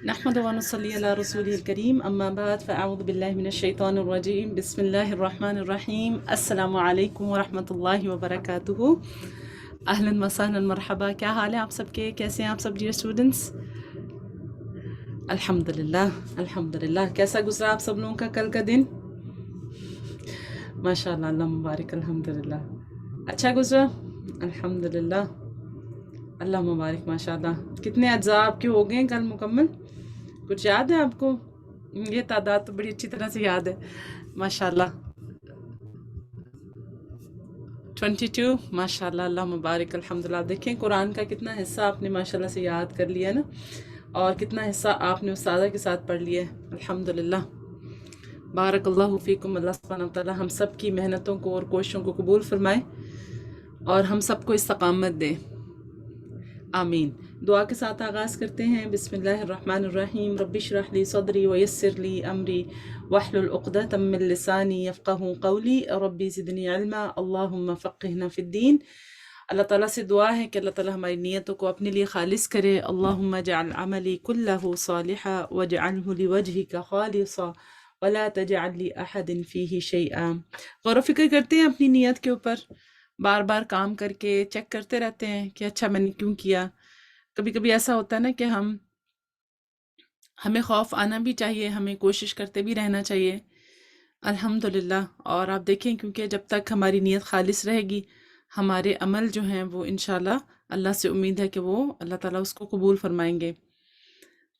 نحمد ونصلي على رسوله الكريم اما بعد فاعوذ بالله من الشیطان الرجیم بسم اللہ الرحمن الرحیم السلام علیکم ورحمۃ اللہ وبرکاتہ۔ اہلا وسہلا مرحبا، کیا حال ہے آپ سب کے؟ کیسے ہیں آپ سب ڈیئر اسٹوڈنٹس؟ الحمدللہ الحمدللہ۔ کیسا گزرا آپ سب لوگوں کا کل کا دن؟ ماشاء اللہ، اللہ مبارک، الحمدللہ اچھا گزرا الحمدللہ، اللہ مبارک ماشاء اللہ۔ کتنے اجزاء آپ کے ہو گئے کل مکمل؟ کچھ یاد ہے آپ کو؟ یہ تعداد تو بڑی اچھی طرح سے یاد ہے ماشاء اللہ۔ 22 ماشاء اللہ، اللہ مبارک الحمدللہ۔ دیکھیں قرآن کا کتنا حصہ آپ نے ماشاء اللہ سے یاد کر لیا نا، اور کتنا حصہ آپ نے استاذہ کے ساتھ پڑھ لیا ہے، الحمدللہ۔ بارک اللہ فیکم، اللہ سبحانہ وتعالی ہم سب کی محنتوں کو اور کوششوں کو قبول فرمائے اور ہم سب کو استقامت دے، آمین۔ دعا کے ساتھ آغاز کرتے ہیں۔ بسم اللہ الرحمن الرحیم، رب اشرح لی صدری ویسر لی امری واحلل عقدۃ من لسانی یفقہوا قولی، ربی زدنی علما، اللہم فقہنا فی الدین۔ اللہ تعالیٰ سے دعا ہے کہ اللہ تعالیٰ ہماری نیتوں کو اپنے لیے خالص کرے۔ اللہم اجعل عملی کلہ صالحا واجعلہ لوجہک خالصا ولا تجعل لأحد فیہ شیئا۔ غور و فکر کرتے ہیں اپنی نیت کے اوپر، بار بار کام کر کے چیک کرتے رہتے ہیں کہ اچھا میں نے کیوں کیا۔ کبھی کبھی ایسا ہوتا ہے نا کہ ہمیں خوف آنا بھی چاہیے، ہمیں کوشش کرتے بھی رہنا چاہیے، الحمدللہ۔ اور آپ دیکھیں کیونکہ جب تک ہماری نیت خالص رہے گی، ہمارے عمل جو ہیں وہ انشاءاللہ اللہ سے امید ہے کہ وہ اللہ تعالیٰ اس کو قبول فرمائیں گے۔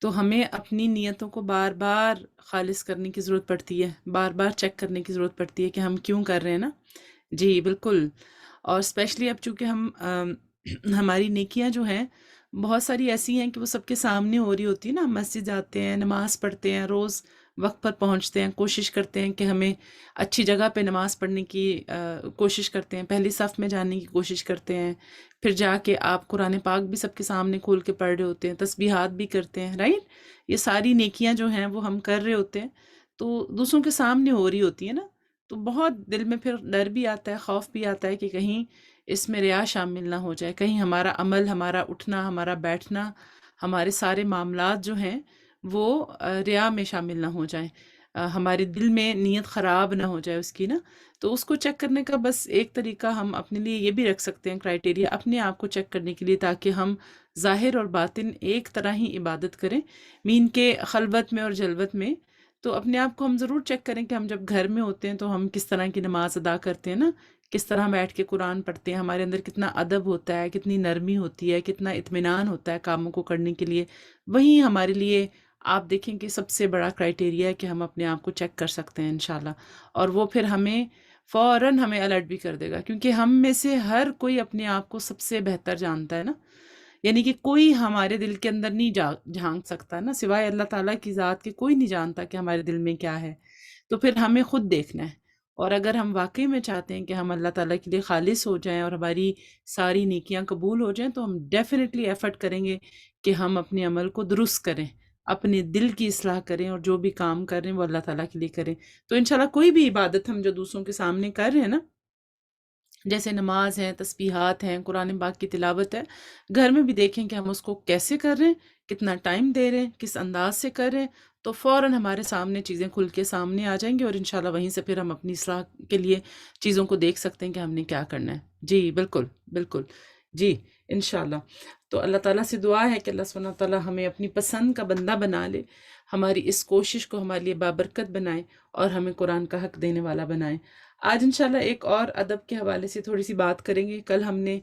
تو ہمیں اپنی نیتوں کو بار بار خالص کرنے کی ضرورت پڑتی ہے، بار بار چیک کرنے کی ضرورت پڑتی ہے کہ ہم کیوں کر رہے ہیں نا۔ جی بالکل۔ اور اسپیشلی اب چونکہ ہماری نیکیاں جو ہیں بہت ساری ایسی ہیں کہ وہ سب کے سامنے ہو رہی ہوتی ہے نا، ہم مسجد جاتے ہیں، نماز پڑھتے ہیں، روز وقت پر پہنچتے ہیں، کوشش کرتے ہیں کہ ہمیں اچھی جگہ پہ نماز پڑھنے کی کوشش کرتے ہیں، پہلی صف میں جانے کی کوشش کرتے ہیں، پھر جا کے آپ قرآن پاک بھی سب کے سامنے کھول کے پڑھ رہے ہوتے ہیں، تسبیحات بھی کرتے ہیں، رائٹ؟ یہ ساری نیکیاں جو ہیں وہ ہم کر رہے ہوتے ہیں، تو دوسروں کے سامنے ہو رہی ہوتی ہے نا، تو بہت دل میں پھر ڈر بھی آتا ہے، خوف بھی آتا ہے کہ کہیں اس میں ریا شامل نہ ہو جائے، کہیں ہمارا عمل، ہمارا اٹھنا، ہمارا بیٹھنا، ہمارے سارے معاملات جو ہیں وہ ریا میں شامل نہ ہو جائیں، ہمارے دل میں نیت خراب نہ ہو جائے اس کی نا۔ تو اس کو چیک کرنے کا بس ایک طریقہ ہم اپنے لیے یہ بھی رکھ سکتے ہیں، کرائٹیریا اپنے آپ کو چیک کرنے کے لیے، تاکہ ہم ظاہر اور باطن ایک طرح ہی عبادت کریں، مین کے خلوت میں اور جلوت میں۔ تو اپنے آپ کو ہم ضرور چیک کریں کہ ہم جب گھر میں ہوتے ہیں تو ہم کس طرح کی نماز ادا کرتے ہیں نا، کس طرح بیٹھ کے قرآن پڑھتے ہیں، ہمارے اندر کتنا ادب ہوتا ہے، کتنی نرمی ہوتی ہے، کتنا اطمینان ہوتا ہے کاموں کو کرنے کے لیے۔ وہی ہمارے لیے آپ دیکھیں کہ سب سے بڑا کرائٹیریا ہے کہ ہم اپنے آپ کو چیک کر سکتے ہیں انشاءاللہ، اور وہ پھر ہمیں فوراً ہمیں الرٹ بھی کر دے گا، کیونکہ ہم میں سے ہر کوئی اپنے آپ کو سب سے بہتر جانتا ہے نا، یعنی کہ کوئی ہمارے دل کے اندر نہیں جھانک سکتا نا، سوائے اللہ تعالیٰ کی ذات کے کوئی نہیں جانتا کہ ہمارے دل میں کیا ہے۔ تو پھر ہمیں خود دیکھنا ہے، اور اگر ہم واقعی میں چاہتے ہیں کہ ہم اللہ تعالیٰ کے لیے خالص ہو جائیں اور ہماری ساری نیکیاں قبول ہو جائیں، تو ہم ڈیفینیٹلی ایفرٹ کریں گے کہ ہم اپنے عمل کو درست کریں، اپنے دل کی اصلاح کریں، اور جو بھی کام کر رہے ہیں وہ اللہ تعالیٰ کے لیے کریں۔ تو انشاءاللہ کوئی بھی عبادت ہم جو دوسروں کے سامنے کر رہے ہیں نا، جیسے نماز ہے، تسبیحات ہیں، قرآن پاک کی تلاوت ہے، گھر میں بھی دیکھیں کہ ہم اس کو کیسے کر رہے ہیں، کتنا ٹائم دے رہے ہیں، کس انداز سے کر رہے ہیں، تو فوراً ہمارے سامنے چیزیں کھل کے سامنے آ جائیں گی، اور انشاءاللہ وہیں سے پھر ہم اپنی اصلاح کے لیے چیزوں کو دیکھ سکتے ہیں کہ ہم نے کیا کرنا ہے۔ جی بالکل بالکل، جی انشاءاللہ۔ تو اللہ تعالیٰ سے دعا ہے کہ اللہ سبحانہ تعالیٰ ہمیں اپنی پسند کا بندہ بنا لے، ہماری اس کوشش کو ہمارے لیے بابرکت بنائے، اور ہمیں قرآن کا حق دینے والا بنائے۔ آج انشاءاللہ ایک اور ادب کے حوالے سے تھوڑی سی بات کریں گے۔ کل ہم نے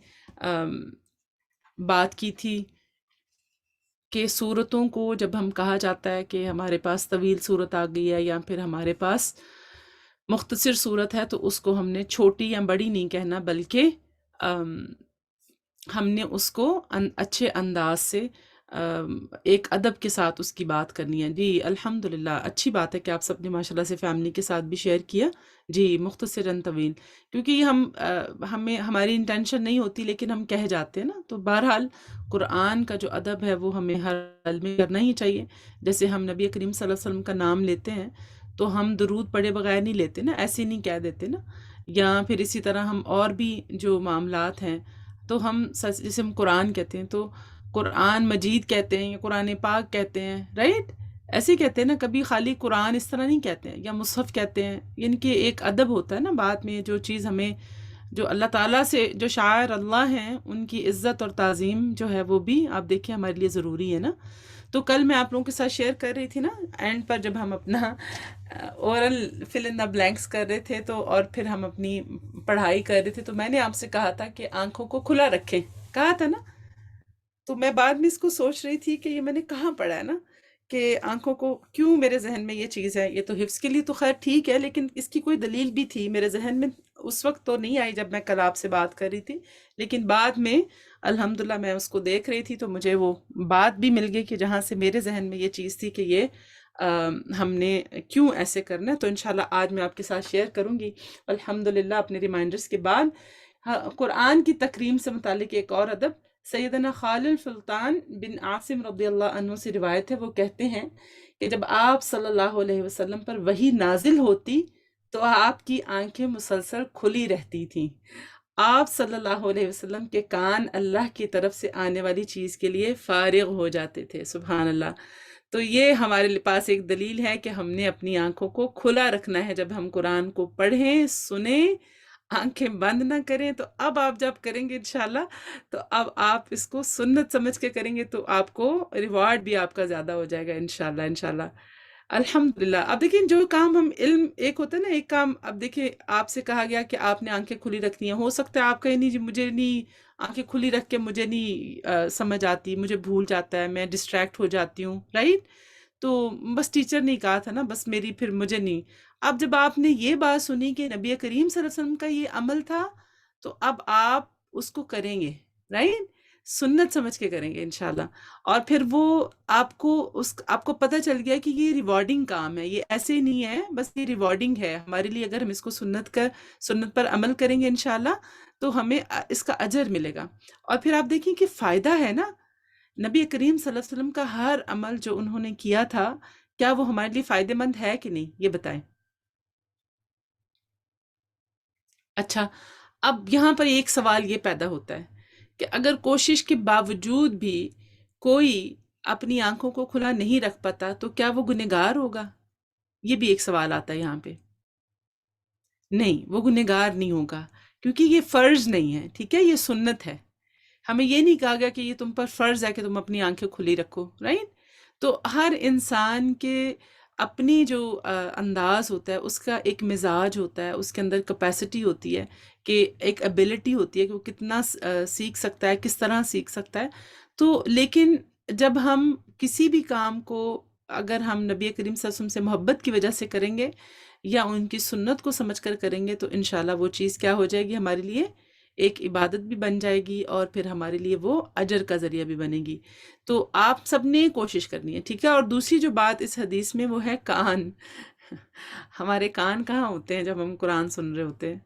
بات کی تھی کہ صورتوں کو جب ہم کہا جاتا ہے کہ ہمارے پاس طویل صورت آ گئی ہے، یا پھر ہمارے پاس مختصر صورت ہے، تو اس کو ہم نے چھوٹی یا بڑی نہیں کہنا، بلکہ ہم نے اس کو اچھے انداز سے ایک ادب کے ساتھ اس کی بات کرنی ہے۔ جی الحمدللہ، اچھی بات ہے کہ آپ سب نے ماشاءاللہ سے فیملی کے ساتھ بھی شیئر کیا۔ جی مختصراً طویل، کیونکہ یہ ہماری انٹینشن نہیں ہوتی، لیکن ہم کہہ جاتے ہیں نا، تو بہرحال قرآن کا جو ادب ہے وہ ہمیں ہر حال میں کرنا ہی چاہیے۔ جیسے ہم نبی کریم صلی اللہ علیہ وسلم کا نام لیتے ہیں تو ہم درود پڑھے بغیر نہیں لیتے نا، ایسے نہیں کہہ دیتے نا، یا پھر اسی طرح ہم اور بھی جو معاملات ہیں، تو ہم جیسے ہم قرآن کہتے ہیں، تو قرآن مجید کہتے ہیں یا قرآن پاک کہتے ہیں، رائٹ؟ ایسے ہی کہتے ہیں نا، کبھی خالی قرآن اس طرح نہیں کہتے ہیں، یا مصحف کہتے ہیں، یعنی کہ ایک ادب ہوتا ہے نا بات میں، جو چیز ہمیں، جو اللہ تعالیٰ سے جو شاعر اللہ ہیں ان کی عزت اور تعظیم جو ہے وہ بھی آپ دیکھیں ہمارے لیے ضروری ہے نا۔ تو کل میں آپ لوگوں کے ساتھ شیئر کر رہی تھی نا، اینڈ پر جب ہم اپنا اورل فل ان دا بلینکس کر رہے تھے تو، اور پھر ہم اپنی پڑھائی کر رہے تھے، تو میں نے آپ سے کہا تھا کہ آنکھوں کو کھلا رکھیں، کہا تھا نا۔ تو میں بعد میں اس کو سوچ رہی تھی کہ یہ میں نے کہاں پڑھا ہے نا، کہ آنکھوں کو کیوں میرے ذہن میں یہ چیز ہے، یہ تو حفظ کے لیے تو خیر ٹھیک ہے، لیکن اس کی کوئی دلیل بھی تھی میرے ذہن میں، اس وقت تو نہیں آئی جب میں کل آپ سے بات کر رہی تھی، لیکن بعد میں الحمدللہ میں اس کو دیکھ رہی تھی تو مجھے وہ بات بھی مل گئی کہ جہاں سے میرے ذہن میں یہ چیز تھی کہ یہ ہم نے کیوں ایسے کرنا ہے، تو انشاءاللہ آج میں آپ کے ساتھ شیئر کروں گی الحمدللہ اپنے ریمائنڈرز کے بعد۔ قرآن کی تکریم سے متعلق ایک اور ادب، سیدنا خالد سلطان بن عاصم رضی اللہ عنہ سے روایت ہے، وہ کہتے ہیں کہ جب آپ صلی اللہ علیہ وسلم پر وحی نازل ہوتی تو آپ کی آنکھیں مسلسل کھلی رہتی تھیں، آپ صلی اللہ علیہ وسلم کے کان اللہ کی طرف سے آنے والی چیز کے لیے فارغ ہو جاتے تھے، سبحان اللہ۔ تو یہ ہمارے پاس ایک دلیل ہے کہ ہم نے اپنی آنکھوں کو کھلا رکھنا ہے جب ہم قرآن کو پڑھیں، سنیں، آنکھیں بند نہ کریں۔ تو اب آپ جب کریں گے انشاءاللہ، تو اب آپ اس کو سنت سمجھ کے کریں گے تو آپ کو ریوارڈ بھی آپ کا زیادہ ہو جائے گا انشاءاللہ انشاءاللہ۔ الحمدللہ اب دیکھیں جو کام ہم علم، ایک ہوتا ہے نا ایک کام، اب دیکھیں آپ سے کہا گیا کہ آپ نے آنکھیں کھلی رکھنی ہیں، ہو سکتا ہے آپ کہیں نہیں جی مجھے نہیں آنکھیں کھلی رکھ کے مجھے نہیں سمجھ آتی، مجھے بھول جاتا ہے، میں ڈسٹریکٹ ہو جاتی ہوں، رائٹ؟ تو بس ٹیچر نے کہا تھا نا، بس میری پھر مجھے نہیں۔ اب جب آپ نے یہ بات سنی کہ نبی کریم صلی اللہ علیہ وسلم کا یہ عمل تھا، تو اب آپ اس کو کریں گے، رائٹ؟ سنت سمجھ کے کریں گے انشاءاللہ، اور پھر وہ آپ کو پتہ چل گیا کہ یہ ریوارڈنگ کام ہے، یہ ایسے ہی نہیں ہے، بس یہ ریوارڈنگ ہے ہمارے لیے، اگر ہم اس کو سنت پر عمل کریں گے انشاءاللہ تو ہمیں اس کا اجر ملے گا۔ اور پھر آپ دیکھیں کہ فائدہ ہے نا، نبی کریم صلی اللہ علیہ وسلم کا ہر عمل جو انہوں نے کیا تھا، کیا وہ ہمارے لیے فائدہ مند ہے کہ نہیں، یہ بتائیں۔ اچھا، اب یہاں پر ایک سوال یہ پیدا ہوتا ہے کہ اگر کوشش کے باوجود بھی کوئی اپنی آنکھوں کو کھلا نہیں رکھ پاتا تو کیا وہ گنہگار ہوگا؟ یہ بھی ایک سوال آتا ہے یہاں پہ۔ نہیں، وہ گنہگار نہیں ہوگا، کیونکہ یہ فرض نہیں ہے، ٹھیک ہے، یہ سنت ہے۔ ہمیں یہ نہیں کہا گیا کہ یہ تم پر فرض ہے کہ تم اپنی آنکھیں کھلی رکھو، رائٹ؟ تو ہر انسان کے اپنی جو انداز ہوتا ہے، اس کا ایک مزاج ہوتا ہے، اس کے اندر کیپیسٹی ہوتی ہے، کہ ایک ایبلٹی ہوتی ہے کہ وہ کتنا سیکھ سکتا ہے، کس طرح سیکھ سکتا ہے۔ تو لیکن جب ہم کسی بھی کام کو، اگر ہم نبی کریم صلی اللہ علیہ وسلم سے محبت کی وجہ سے کریں گے یا ان کی سنت کو سمجھ کر کریں گے، تو انشاءاللہ وہ چیز کیا ہو جائے گی ہمارے لیے، ایک عبادت بھی بن جائے گی، اور پھر ہمارے لیے وہ اجر کا ذریعہ بھی بنے گی۔ تو آپ سب نے کوشش کرنی ہے، ٹھیک ہے۔ اور دوسری جو بات اس حدیث میں وہ ہے کان۔ ہمارے کان کہاں ہوتے ہیں جب ہم قرآن سن رہے ہوتے ہیں؟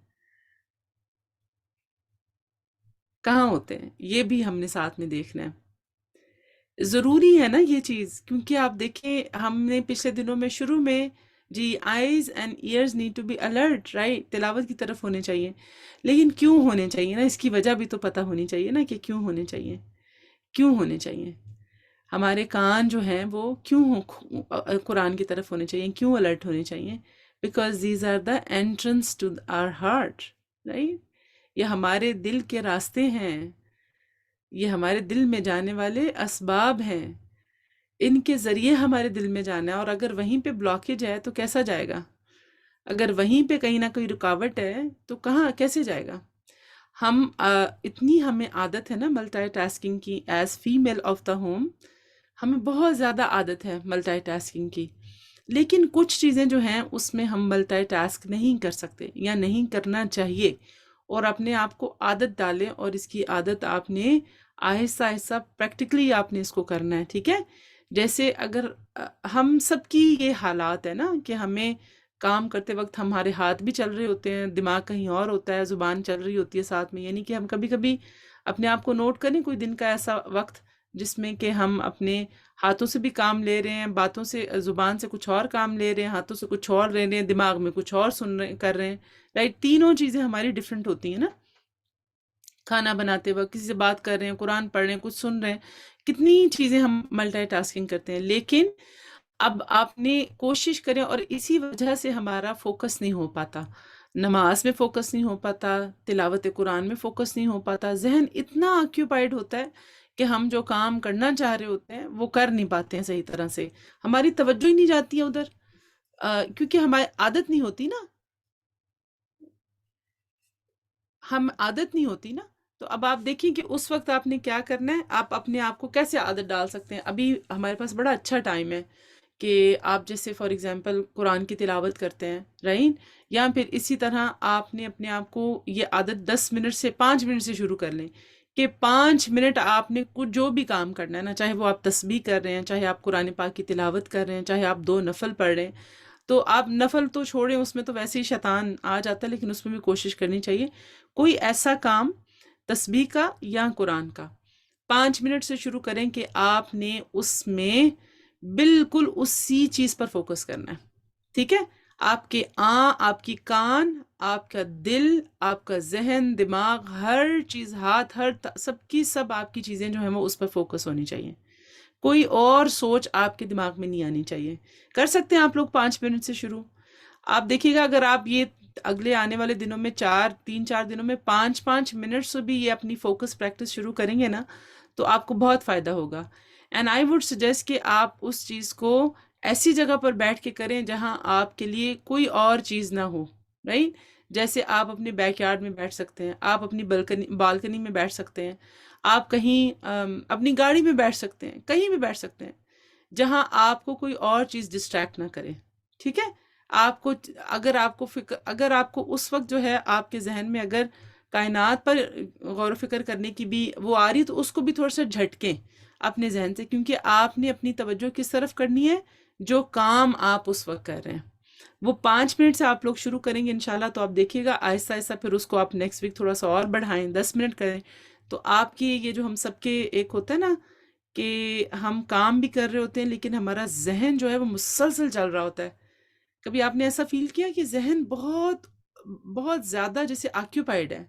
کہاں ہوتے ہیں؟ یہ بھی ہم نے ساتھ میں دیکھنا ہے، ضروری ہے نا یہ چیز، کیونکہ آپ دیکھیں ہم نے پچھلے دنوں میں شروع میں جی eyes and ears need to be alert, right? تلاوت کی طرف ہونے چاہیے، لیکن کیوں ہونے چاہیے نا، اس کی وجہ بھی تو پتہ ہونی چاہیے نا کہ کیوں ہونے چاہیے، کیوں ہونے چاہیے۔ ہمارے کان جو ہیں وہ کیوں قرآن کی طرف ہونے چاہیے، کیوں الرٹ ہونے چاہیے؟ Because these are the entrance to our heart, right? یہ ہمارے دل کے راستے ہیں، یہ ہمارے دل میں جانے والے اسباب ہیں، ان کے ذریعے ہمارے دل میں جانا ہے، اور اگر وہیں پہ بلاکیج ہے تو کیسا جائے گا؟ اگر وہیں پہ کہیں نہ کوئی رکاوٹ ہے تو کہاں کیسے جائے گا؟ ہم اتنی ہمیں عادت ہے نا ملٹی ٹاسکنگ کی، as female of the home ہمیں بہت زیادہ عادت ہے ملٹی ٹاسکنگ کی، لیکن کچھ چیزیں جو ہیں اس میں ہم ملٹی ٹاسک نہیں کر سکتے یا نہیں کرنا چاہیے، اور اپنے آپ کو عادت ڈالیں، اور اس کی عادت آپ نے آہستہ آہستہ پریکٹیکلی آپ نے اس کو کرنا ہے، ٹھیک ہے؟ جیسے اگر ہم سب کی یہ حالات ہے نا کہ ہمیں کام کرتے وقت ہمارے ہاتھ بھی چل رہے ہوتے ہیں، دماغ کہیں اور ہوتا ہے، زبان چل رہی ہوتی ہے ساتھ میں، یعنی کہ ہم کبھی کبھی اپنے آپ کو نوٹ کریں کوئی دن کا ایسا وقت جس میں کہ ہم اپنے ہاتھوں سے بھی کام لے رہے ہیں، باتوں سے، زبان سے کچھ اور کام لے رہے ہیں، ہاتھوں سے کچھ اور لے رہے ہیں، دماغ میں کچھ اور سن رہے کر رہے ہیں، رائٹ؟ تینوں چیزیں ہماری ڈیفرنٹ ہوتی ہیں نا۔ کھانا بناتے وقت، کسی سے بات کر رہے ہیں، قرآن پڑھ رہے ہیں، کچھ سن رہے ہیں، کتنی چیزیں ہم ملٹی ٹاسکنگ کرتے ہیں. لیکن اب آپ نے کوشش کریں، اور اسی وجہ سے ہمارا فوکس نہیں ہو پاتا، نماز میں فوکس نہیں ہو پاتا، تلاوت قرآن میں فوکس نہیں ہو پاتا، ذہن اتنا آکیوپائڈ ہوتا ہے کہ ہم جو کام کرنا چاہ رہے ہوتے ہیں وہ کر نہیں پاتے ہیں صحیح طرح سے، ہماری توجہ ہی نہیں جاتی ہے ادھر، کیونکہ ہماری عادت نہیں ہوتی نا، ہم عادت نہیں ہوتی نا. تو اب آپ دیکھیں کہ اس وقت آپ نے کیا کرنا ہے، آپ اپنے آپ کو کیسے عادت ڈال سکتے ہیں. ابھی ہمارے پاس بڑا اچھا ٹائم ہے کہ آپ جیسے فار ایگزامپل قرآن کی تلاوت کرتے ہیں، رائٹ، یا پھر اسی طرح آپ نے اپنے آپ کو یہ عادت 10 منٹ سے 5 منٹ سے شروع کر لیں کہ 5 منٹ آپ نے کچھ جو بھی کام کرنا ہے نا، چاہے وہ آپ تسبیح کر رہے ہیں، چاہے آپ قرآن پاک کی تلاوت کر رہے ہیں، چاہے آپ 2 نفل پڑھ رہے ہیں. تو آپ نفل تو چھوڑیں، اس میں تو ویسے ہی شیطان آ جاتا ہے، لیکن اس میں بھی کوشش کرنی چاہیے کوئی ایسا کام تسبیح کا یا قرآن کا 5 منٹ سے شروع کریں کہ آپ نے اس میں بالکل اسی چیز پر فوکس کرنا ہے. ٹھیک ہے، آپ کے آپ کی کان، آپ کا دل، آپ کا ذہن، دماغ، ہر چیز، ہاتھ، سب کی سب آپ کی چیزیں جو ہیں وہ اس پر فوکس ہونی چاہیے. کوئی اور سوچ آپ کے دماغ میں نہیں آنی چاہیے. کر سکتے ہیں آپ لوگ 5 منٹ سے شروع. آپ دیکھیے گا اگر آپ یہ اگلے آنے والے دنوں میں 3-4 دنوں میں 5-5 منٹ سے بھی یہ اپنی فوکس پریکٹس شروع کریں گے نا، تو آپ کو بہت فائدہ ہوگا. اینڈ آئی وڈ سجیسٹ کہ آپ اس چیز کو ایسی جگہ پر بیٹھ کے کریں جہاں آپ کے لیے کوئی اور چیز نہ ہو، رائٹ. جیسے آپ اپنے بیک یارڈ میں بیٹھ سکتے ہیں، آپ اپنی بالکنی میں بیٹھ سکتے ہیں، آپ کہیں اپنی گاڑی میں بیٹھ سکتے ہیں، کہیں بھی بیٹھ سکتے ہیں جہاں آپ کو کوئی اور چیز ڈسٹریکٹ نہ کرے. ٹھیک ہے، آپ کو اگر آپ کو اس وقت جو ہے آپ کے ذہن میں اگر کائنات پر غور و فکر کرنے کی بھی وہ آ رہی، تو اس کو بھی تھوڑا سا جھٹکیں اپنے ذہن سے، کیونکہ آپ نے اپنی توجہ کس طرف کرنی ہے، جو کام آپ اس وقت کر رہے ہیں. وہ 5 منٹ سے آپ لوگ شروع کریں گے انشاءاللہ، تو آپ دیکھیے گا آہستہ آہستہ پھر اس کو آپ نیکسٹ ویک تھوڑا سا اور بڑھائیں، 10 منٹ کریں. تو آپ کی یہ جو ہم سب کے ایک ہوتا ہے نا کہ ہم کام بھی کر رہے ہوتے ہیں لیکن ہمارا ذہن جو ہے وہ مسلسل چل رہا ہوتا ہے. کبھی آپ نے ایسا فیل کیا کہ ذہن بہت بہت زیادہ جیسے آکیوپائڈ ہے،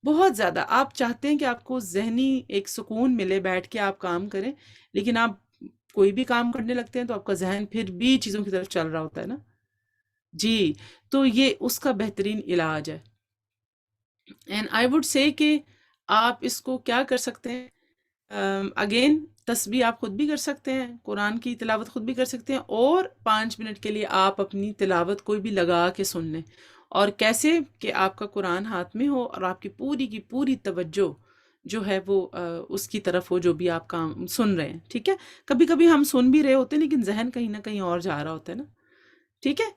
بہت زیادہ آپ چاہتے ہیں کہ آپ کو ذہنی ایک سکون ملے، بیٹھ کے آپ کام کریں، لیکن آپ کوئی بھی کام کرنے لگتے ہیں تو آپ کا ذہن پھر بھی چیزوں کی طرف چل رہا ہوتا ہے نا. جی، تو یہ اس کا بہترین علاج ہے. اینڈ آئی وڈ سے کہ آپ اس کو کیا کر سکتے ہیں، اگین تسبیح آپ خود بھی کر سکتے ہیں، قرآن کی تلاوت خود بھی کر سکتے ہیں، اور 5 منٹ کے لیے آپ اپنی تلاوت کوئی بھی لگا کے سن لیں. اور کیسے کہ آپ کا قرآن ہاتھ میں ہو اور آپ کی پوری توجہ جو ہے وہ اس کی طرف ہو جو بھی آپ کام سن رہے ہیں. ٹھیک ہے، کبھی کبھی ہم سن بھی رہے ہوتے ہیں لیکن ذہن کہیں نہ کہیں اور جا رہا ہوتا ہے نا. ٹھیک ہے،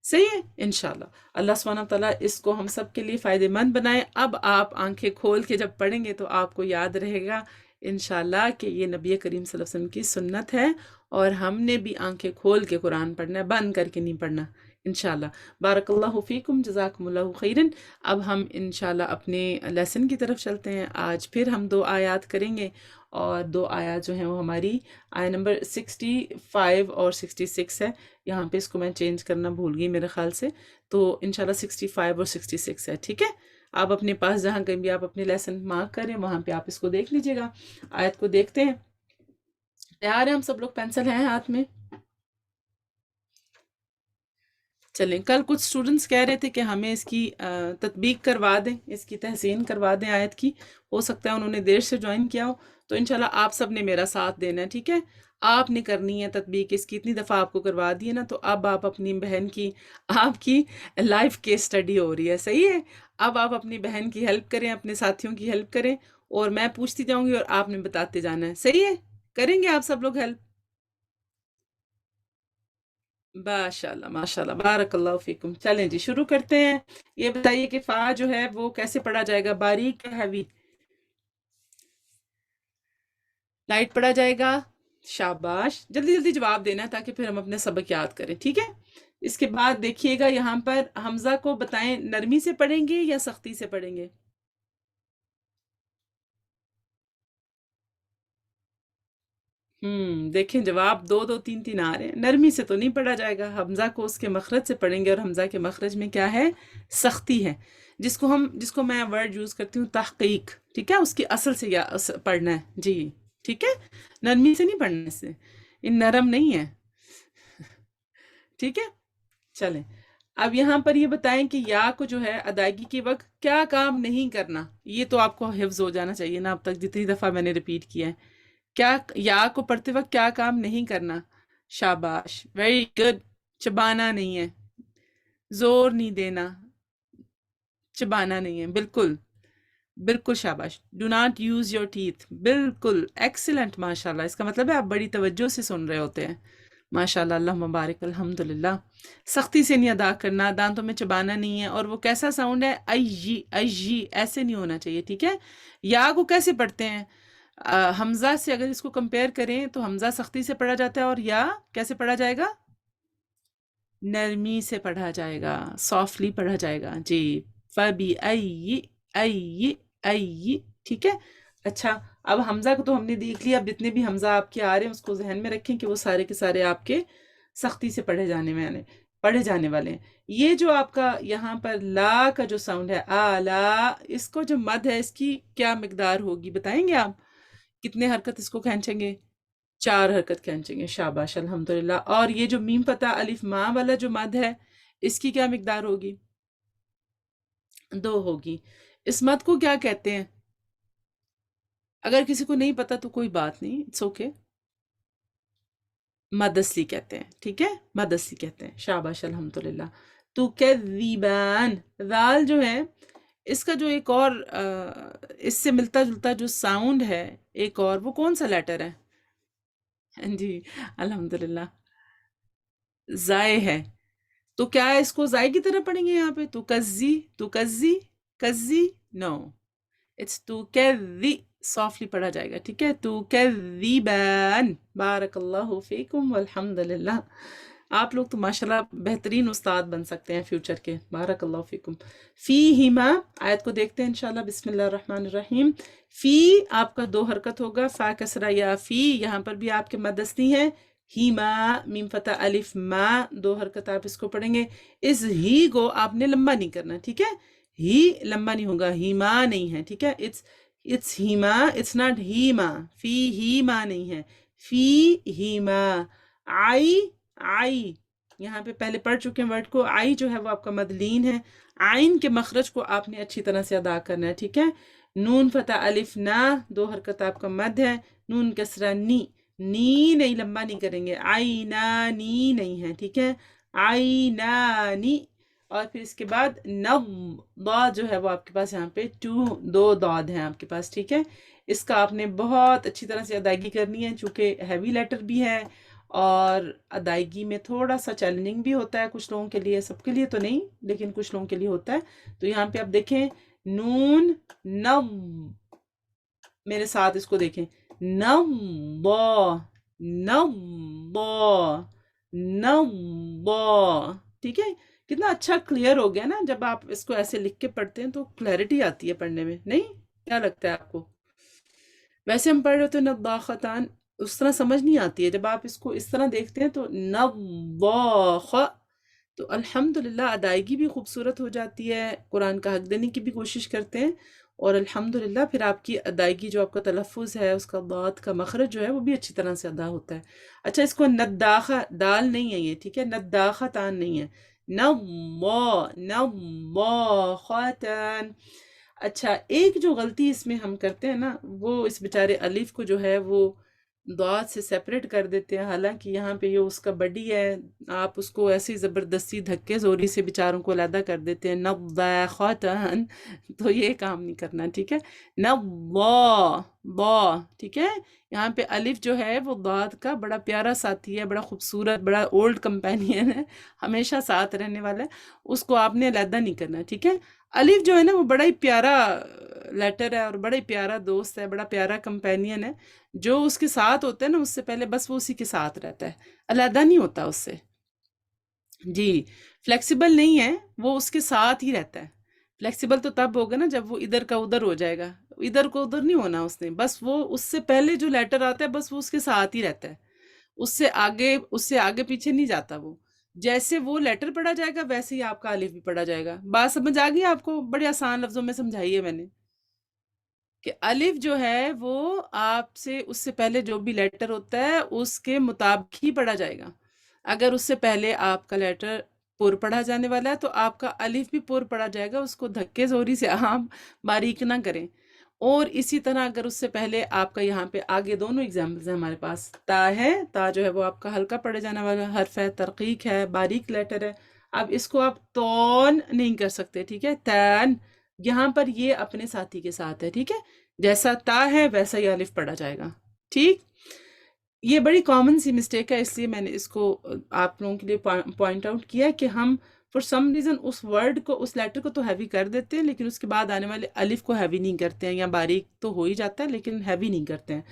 صحیح ہے. انشاءاللہ اللہ سبحانہ تعالیٰ اس کو ہم سب کے لیے فائدہ مند بنائے. اب آپ آنکھیں کھول کے جب پڑھیں گے تو آپ کو یاد رہے گا انشاءاللہ کہ یہ نبی کریم صلی اللہ علیہ وسلم کی سنت ہے، اور ہم نے بھی آنکھیں کھول کے قرآن پڑھنا ہے، بند کر کے نہیں پڑھنا انشاءاللہ. بارک اللہ فیکم، جزاکم اللہ خیرن. اب ہم انشاءاللہ اپنے لیسن کی طرف چلتے ہیں. آج پھر ہم 2 آیات کریں گے، اور 2 آیات جو ہیں وہ ہماری آیت نمبر 65 اور 66 ہے. یہاں پہ اس کو میں چینج کرنا بھول گئی میرے خیال سے، تو انشاءاللہ 65 اور 66 ہے. ٹھیک ہے، آپ اپنے پاس جہاں کہیں بھی آپ اپنے لیسن مارک کریں وہاں پہ آپ اس کو دیکھ لیجئے گا. آیت کو دیکھتے ہیں. تیار ہیں ہم سب لوگ؟ پینسل ہیں ہاتھ میں؟ چلیں، کل کچھ سٹوڈنٹس کہہ رہے تھے کہ ہمیں اس کی تطبیق کروا دیں، اس کی تحسین کروا دیں آیت کی. ہو سکتا ہے انہوں نے دیر سے جوائن کیا ہو، تو انشاءاللہ آپ سب نے میرا ساتھ دینا ہے. ٹھیک ہے، آپ نے کرنی ہے تطبیق اس کی. اتنی دفعہ آپ کو کروا دی ہے نا، تو اب آپ اپنی بہن کی، آپ کی لائف کیس اسٹڈی ہو رہی ہے. صحیح ہے، اب آپ اپنی بہن کی ہیلپ کریں، اپنے ساتھیوں کی ہیلپ کریں، اور میں پوچھتی جاؤں گی اور آپ نے بتاتے جانا ہے. صحیح ہے، کریں گے آپ سب لوگ ہیلپ؟ ماشاءاللہ ماشاءاللہ، بارک اللہ فیکم. چلیں جی شروع کرتے ہیں. یہ بتائیے کہ فا جو ہے وہ کیسے پڑھا جائے گا، باریک یا ہیوی؟ لائٹ پڑھا جائے گا. شاباش، جلدی جلدی جواب دینا ہے تاکہ پھر ہم اپنے سبق یاد کریں. ٹھیک ہے، اس کے بعد دیکھیے گا یہاں پر حمزہ کو بتائیں نرمی سے پڑھیں گے یا سختی سے پڑھیں گے؟ دیکھیں جواب دو دو تین تین آ رہے ہیں. نرمی سے تو نہیں پڑھا جائے گا، حمزہ کو اس کے مخرج سے پڑھیں گے، اور حمزہ کے مخرج میں کیا ہے؟ سختی ہے، جس کو میں ورڈ یوز کرتی ہوں تحقیق. ٹھیک ہے، اس کی اصل سے یا پڑھنا ہے جی. ٹھیک ہے، نرمی سے نہیں پڑھنا، اس سے ان نرم نہیں ہے. ٹھیک ہے، چلیں اب یہاں پر یہ بتائیں کہ یا کو جو ہے ادائیگی کے وقت کیا کام نہیں کرنا. یہ تو آپ کو حفظ ہو جانا چاہیے نا، اب تک جتنی دفعہ میں نے ریپیٹ کیا ہے. کیا یا کو پڑھتے وقت کیا کام نہیں کرنا؟ شاباش، ویری گڈ. چبانا نہیں ہے، زور نہیں دینا، چبانا نہیں ہے، بالکل بالکل شاباش. Do not use your teeth, بالکل ایکسلنٹ، ماشاء اللہ. اس کا مطلب ہے آپ بڑی توجہ سے سن رہے ہوتے ہیں. ماشاء اللہ، اللہ مبارک، الحمدللہ. سختی سے نہیں ادا کرنا، دانتوں میں چبانا نہیں ہے. اور وہ کیسا ساؤنڈ ہے؟ ایجی ایجی، ایسے نہیں ہونا چاہیے. ٹھیک ہے، یا کو کیسے پڑھتے ہیں؟ حمزہ سے اگر اس کو کمپیئر کریں تو حمزہ سختی سے پڑھا جاتا ہے، اور یا کیسے پڑھا جائے گا؟ نرمی سے پڑھا جائے گا، سافٹلی پڑھا جائے گا جی. فبی ای ای ای. ٹھیک ہے، اچھا. اب حمزہ کو تو ہم نے دیکھ لیا. اب جتنے بھی حمزہ آپ کے آ رہے ہیں اس کو ذہن میں رکھیں کہ وہ سارے کے سارے آپ کے سختی سے پڑھے جانے والے ہیں. یہ جو آپ کا یہاں پر لا کا جو ساؤنڈ ہے، لا، اس کو جو مد ہے اس کی کیا مقدار ہوگی بتائیں گے آپ؟ کتنے حرکت اس کو کھینچیں گے؟ 4 حرکت کھینچیں گے. شاباش، الحمدللہ. اور یہ جو میم فتح الف ماں والا جو مد ہے اس کی کیا مقدار ہوگی؟ 2 ہوگی. اس مد کو کیا کہتے ہیں؟ اگر کسی کو نہیں پتا تو کوئی بات نہیں، اٹس اوکے. مد اصلی کہتے ہیں. ٹھیک ہے، مد اصلی کہتے ہیں. شاباش، الحمدللہ. تو کذبان، ذال جو ہے اس کا جو ایک اور اس سے ملتا جلتا جو ساؤنڈ ہے ایک اور، وہ کون سا لیٹر ہے؟ جی الحمدللہ، زائے ہے. تو کیا اس کو زائے کی طرح پڑھیں گے یہاں پہ؟ تو کزی، تو کزی، کزی، نو، اٹس تو کذی. سافٹلی پڑھا جائے گا. ٹھیک ہے، تو کذیبان. بارک اللہ فیکم والحمدللہ. آپ لوگ تو ماشاءاللہ بہترین استاد بن سکتے ہیں فیوچر کے. بارک اللہ فیکم. فیہما، آیت کو دیکھتے ہیں انشاءاللہ. بسم اللہ الرحمن الرحیم. فی آپ کا 2 حرکت ہوگا، فا کسرہ یا فی. یہاں پر بھی آپ کے مد اصلی ہے. ہیما، میم فتح الف ما، 2 حرکت آپ اس کو پڑھیں گے. اس ہی کو آپ نے لمبا نہیں کرنا. ٹھیک ہے، ہی لمبا نہیں ہوگا، ہیما نہیں ہے. ٹھیک ہے، اٹس ہیما، اٹس ناٹ ہیما. فی ہیما نہیں ہے، فی ہیما. آئی آئی، یہاں پہ پہلے پڑھ چکے ہیں ورڈ کو. آئی جو ہے وہ آپ کا مدلین ہے. آئین کے مخرج کو آپ نے اچھی طرح سے ادا کرنا ہے. ٹھیک ہے، نون فتح الف نا، 2 حرکت آپ کا مد ہے. نون کسرہ نی، نی نہیں، لمبا نہیں کریں گے. آئی نا نی نہیں ہے. ٹھیک ہے، آئی نا نی. اور پھر اس کے بعد نب، ضاد جو ہے وہ آپ کے پاس یہاں پہ 2 ضاد ہیں آپ کے پاس. ٹھیک ہے، اس کا آپ نے بہت اچھی طرح سے ادائیگی کرنی ہے چونکہ ہیوی لیٹر بھی ہے اور ادائیگی میں تھوڑا سا چیلنجنگ بھی ہوتا ہے کچھ لوگوں کے لیے. سب کے لیے تو نہیں لیکن کچھ لوگوں کے لیے ہوتا ہے. تو یہاں پہ آپ دیکھیں نون نب، میرے ساتھ اس کو دیکھیں. Nib, nib, nib. ٹھیک ہے، کتنا اچھا کلیئر ہو گیا نا. جب آپ اس کو ایسے لکھ کے پڑھتے ہیں تو کلیئرٹی آتی ہے پڑھنے میں. نہیں، کیا لگتا ہے آپ کو؟ ویسے ہم پڑھ رہے ہوتے ہیں نضاختان، اس طرح سمجھ نہیں آتی ہے. جب آپ اس کو اس طرح دیکھتے ہیں تو نضاخ، تو الحمدللہ ادائیگی بھی خوبصورت ہو جاتی ہے. قرآن کا حق دینے کی بھی کوشش کرتے ہیں، اور الحمدللہ پھر آپ کی ادائیگی جو آپ کا تلفظ ہے اس کا ضاد کا مخرج جو ہے وہ بھی اچھی طرح سے ادا ہوتا ہے. اچھا، اس کو نداخہ، دال نہیں ہے یہ. ٹھیک ہے، نداختان نہیں ہے، نضاختان. اچھا، ایک جو غلطی اس میں ہم کرتے ہیں نا، وہ اس بیچارے الف کو جو ہے وہ ضاد سے سیپریٹ کر دیتے ہیں. حالانکہ یہاں پہ یہ اس کا بڈی ہے، آپ اس کو ایسی زبردستی دھکے زوری سے بیچاروں کو علیحدہ کر دیتے ہیں. نضاختان، تو یہ کام نہیں کرنا. ٹھیک ہے، با. ٹھیک ہے، یہاں پہ الف جو ہے وہ ضاد کا بڑا پیارا ساتھی ہے، بڑا خوبصورت، بڑا اولڈ کمپینین ہے، ہمیشہ ساتھ رہنے والا ہے. اس کو آپ نے علیحدہ نہیں کرنا. ٹھیک ہے، الف جو ہے نا وہ بڑا ہی پیارا لیٹر ہے اور بڑا ہی پیارا دوست ہے، بڑا پیارا کمپینین ہے. جو اس کے ساتھ ہوتا ہے نا اس سے پہلے بس وہ اسی کے ساتھ رہتا ہے، علیحدہ نہیں ہوتا اس سے. جی، فلیکسیبل نہیں ہے، وہ اس کے ساتھ ہی رہتا ہے. فلیکسیبل تو تب ہوگا نا جب وہ ادھر کا ادھر ہو جائے گا. ادھر کو ادھر نہیں ہونا اس نے، بس وہ اس سے پہلے جو لیٹر آتا ہے بس وہ اس کے ساتھ ہی رہتا ہے، اس سے آگے پیچھے نہیں جاتا وہ، جیسے وہ لیٹر پڑھا جائے گا ویسے ہی آپ کا الف بھی پڑھا جائے گا۔ بات سمجھ آ گئی آپ کو؟ بڑے آسان لفظوں میں سمجھائی ہے میں نے کہ الف جو ہے وہ آپ سے اس سے پہلے جو بھی لیٹر ہوتا ہے اس کے مطابق ہی پڑھا جائے گا۔ اگر اس سے پہلے آپ کا لیٹر پر پڑھا جانے والا ہے تو آپ کا الف بھی پر پڑھا جائے گا، اس کو دھکے زوری سے آپ باریک نہ کریں۔ اور اسی طرح اگر اس سے پہلے آپ کا یہاں پہ آگے دونوں ایگزامپلز ہیں ہمارے پاس، تا ہے، تا جو ہے وہ آپ کا ہلکا پڑھے جانے والا حرف ہے، ترقیق ہے، باریک لیٹر ہے۔ اب اس کو آپ تون نہیں کر سکتے، ٹھیک ہے، تین، یہاں پر یہ اپنے ساتھی کے ساتھ ہے، ٹھیک ہے، جیسا تا ہے ویسا ہی الف پڑھا جائے گا، ٹھیک۔ یہ بڑی کامن سی مسٹیک ہے، اس لیے میں نے اس کو آپ لوگوں کے لیے پوائنٹ آؤٹ کیا کہ ہم فور سم ریزن اس ورڈ کو، اس لیٹر کو تو ہیوی کر دیتے ہیں لیکن اس کے بعد آنے والے الف کو ہیوی نہیں کرتے ہیں، یا باریک تو ہو ہی جاتا ہے لیکن ہیوی نہیں کرتے ہیں۔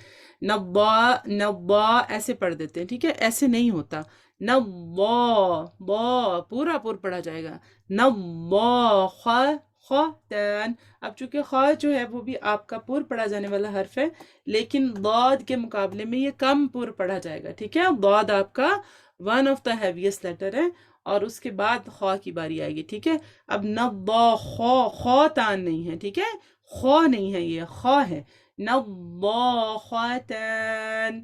نبا، نبا ایسے پڑھ دیتے ہیں، ٹھیک ہے، ایسے نہیں ہوتا۔ نبا، با پورا پر پڑھا جائے گا۔ نبا، خا، خا تین، اب چونکہ خا جو ہے وہ بھی آپ کا پر پڑھا جانے والا حرف ہے لیکن ضاد کے مقابلے میں یہ کم پر پڑھا جائے گا، ٹھیک ہے، ضاد آپ کا one of the heaviest letter ہے اور اس کے بعد خا کی باری آئے گی، ٹھیک ہے۔ اب نبا خا، خا تان نہیں ہے، ٹھیک ہے، خا نہیں ہے، یہ خا ہے۔ نبا خواتین،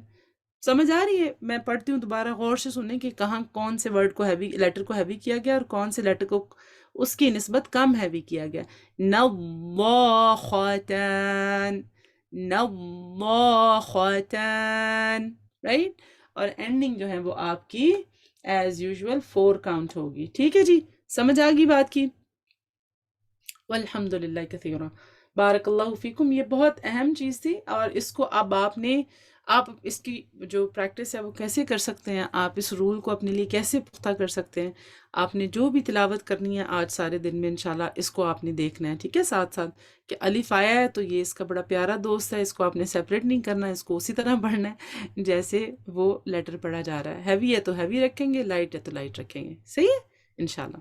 سمجھ آ رہی ہے؟ میں پڑھتی ہوں دوبارہ، غور سے سنیں کہ کہاں کون سے ورڈ کو ہیوی، لیٹر کو ہیوی کیا گیا اور کون سے لیٹر کو اس کی نسبت کم ہیوی کیا گیا۔ نواخاتان، نواخاتان، رائٹ، اور اینڈنگ جو ہے وہ آپ کی ایز یوزول 4 کاؤنٹ ہوگی، ٹھیک ہے جی، سمجھ آ گئی بات کی؟ والحمدللہ کثیرا، بارک اللہ فیکم۔ یہ بہت اہم چیز تھی اور اس کو اب آپ اس کی جو پریکٹس ہے وہ کیسے کر سکتے ہیں، آپ اس رول کو اپنے لیے کیسے پختہ کر سکتے ہیں۔ آپ نے جو بھی تلاوت کرنی ہے آج سارے دن میں انشاءاللہ اس کو آپ نے دیکھنا ہے، ٹھیک ہے، ساتھ ساتھ کہ الف آیا ہے تو یہ اس کا بڑا پیارا دوست ہے، اس کو آپ نے سیپریٹ نہیں کرنا ہے، اس کو اسی طرح پڑھنا ہے جیسے وہ لیٹر پڑھا جا رہا ہے۔ ہیوی ہے تو ہیوی رکھیں گے، لائٹ ہے تو لائٹ رکھیں گے، صحیح ہے انشاءاللہ۔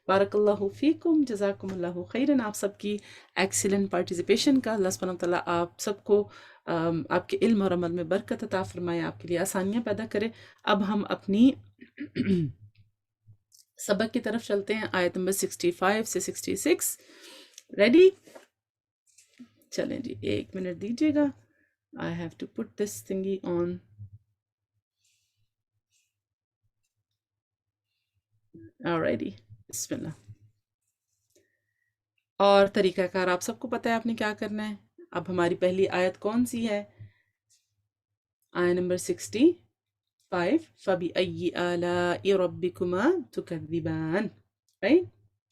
بارک اللہ فیکم، جزاکم اللہ خیرن، آپ سب کی ایکسیلنٹ پارٹیسپیشن کا اللہ سبحانہ وتعالیٰ آپ سب کو آپ کے علم اور عمل میں برکت عطا فرمائے، آپ کے لیے آسانیاں پیدا کرے۔ اب ہم اپنی سبق کی طرف چلتے ہیں، آیت نمبر 65 سے 66، ریڈی؟ چلیں جی، 1 منٹ دیجیے گا، I have to put this thingy on. Alrighty، بسم اللہ۔ اور طریقہ کار آپ سب کو پتہ ہے آپ نے کیا کرنا ہے۔ اب ہماری پہلی آیت کون سی ہے؟ آیت نمبر 65، فَبِأَيِّ آلَاءِ رَبِّكُمَا تُكَذِّبَانِ، رائٹ؟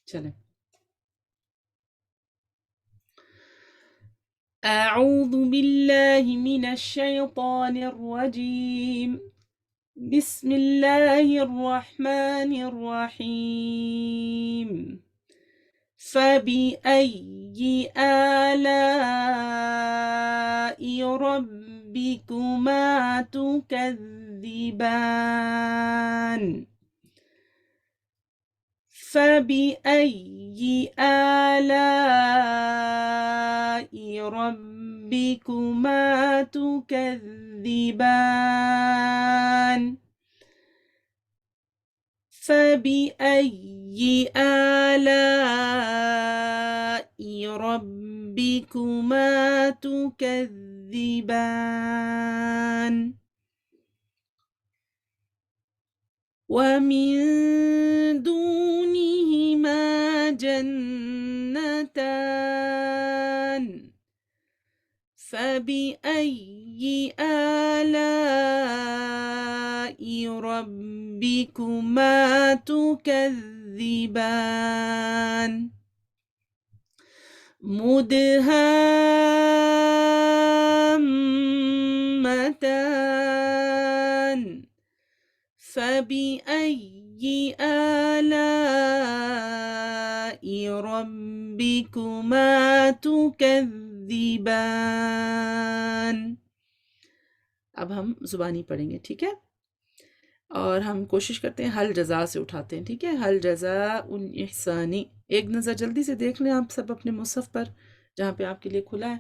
چلیں۔ اعوذ باللہ من الشیطان الرجیم، بسم اللہ الرحمن الرحیم، فَبِأَيِّ آلَاءِ رَبِّكُمَا تُكَذِّبَانِ، فَبِأَيِّ آلَاءِ رَبِّكُمَا تُكَذِّبَانِ، فَبِأَيِّ آلَاءِ رَبِّكُمَا تُكَذِّبَانِ، وَمِن دُونِهِمَا جَنَّتَانِ، فَبِأَيِّ آلَاءِ رَبِّكُمَا تُكَذِّبَانِ، مُدْهَامَّتَانِ، فَبِأَيِّ آلَاءِ رَبِّكُمَا تُكَذِّبَانِ۔ اب ہم زبانی پڑھیں گے، ٹھیک ہے، اور ہم کوشش کرتے ہیں حل جزا سے اٹھاتے ہیں، ٹھیک ہے، حل جزاء الاحسانی۔ ایک نظر جلدی سے دیکھ لیں آپ سب اپنے مصحف پر جہاں پہ آپ کے لیے کھلا ہے۔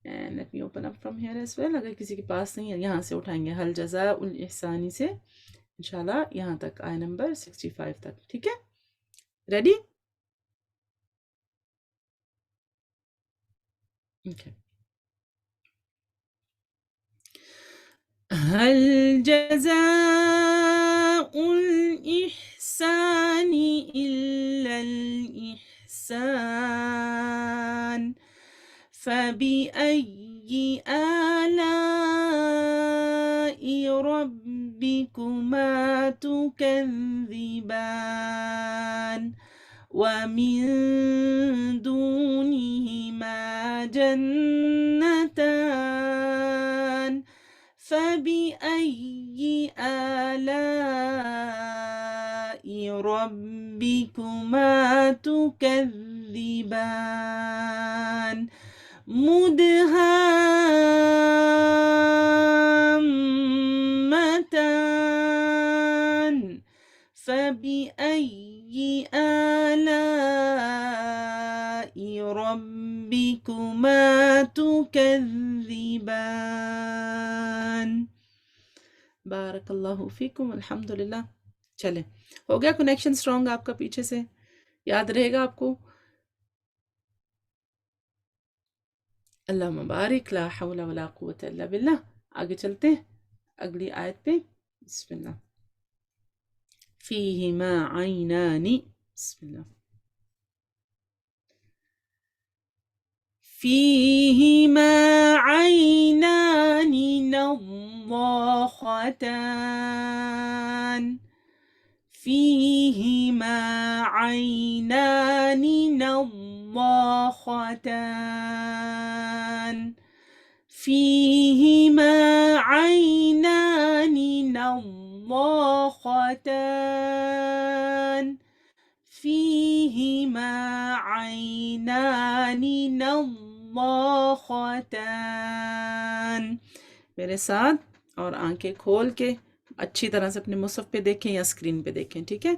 And let me open up from here as well. اگر کسی کے پاس نہیں ہے یہاں سے اٹھائیں گے حل جزاء الاحسانی سے انشاءاللہ یہاں تک آئے نمبر 65 تک. ٹھیک ہے ریڈی؟ اوکے. هل جزاء الإحسان إلا الإحسان فبأي آلاء ربكما تكذبان ومن دونهما جنتان فبأي آلاء ربكما تكذبان مدهامتان فبأي آلاء ربكما تكذبان. بارک اللہ فیکم. الحمدللہ. چلیں ہو گیا کنیکشن اسٹرانگ آپ کا پیچھے سے یاد رہے گا آپ کو. اللہم بارک لا حول ولا قوة الا باللہ. آگے چلتے ہیں اگلی آیت پہ. بسم اللہ. فیہما عینان. بسم اللہ. فیہما عینان نضاختان. فیہما عینان نضاختان. فیہما عینان نضاختان. فیہما عینان نضاختان. میرے ساتھ اور آنکھیں کھول کے اچھی طرح سے اپنے مصحف پہ دیکھیں یا اسکرین پہ دیکھیں. ٹھیک ہے